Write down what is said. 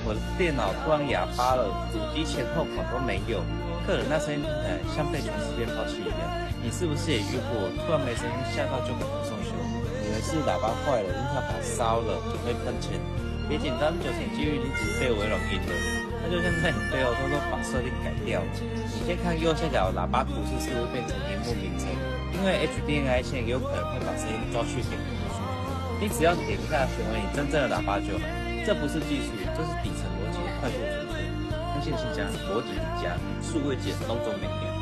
我的电脑突然哑巴了，主机前后款都没有，个人那声音听起来像被全世界抛弃一样。你是不是也遇过突然没声音，吓到就赶快送修？以为是喇叭坏了，音效卡烧了，准备喷钱？别紧张，90%几率你只是被微软阴了。那就像在你背后偷偷把设定改掉。你先看右下角喇叭图示是不是变成荧幕名称？因为 HDMI 线也有可能会把声音抓去给荧幕输出。你只要点一下选为你真正的喇叭就好。这不是技术，这是底层逻辑的快速储存。相信新加逻辑加数位界隆重美颜。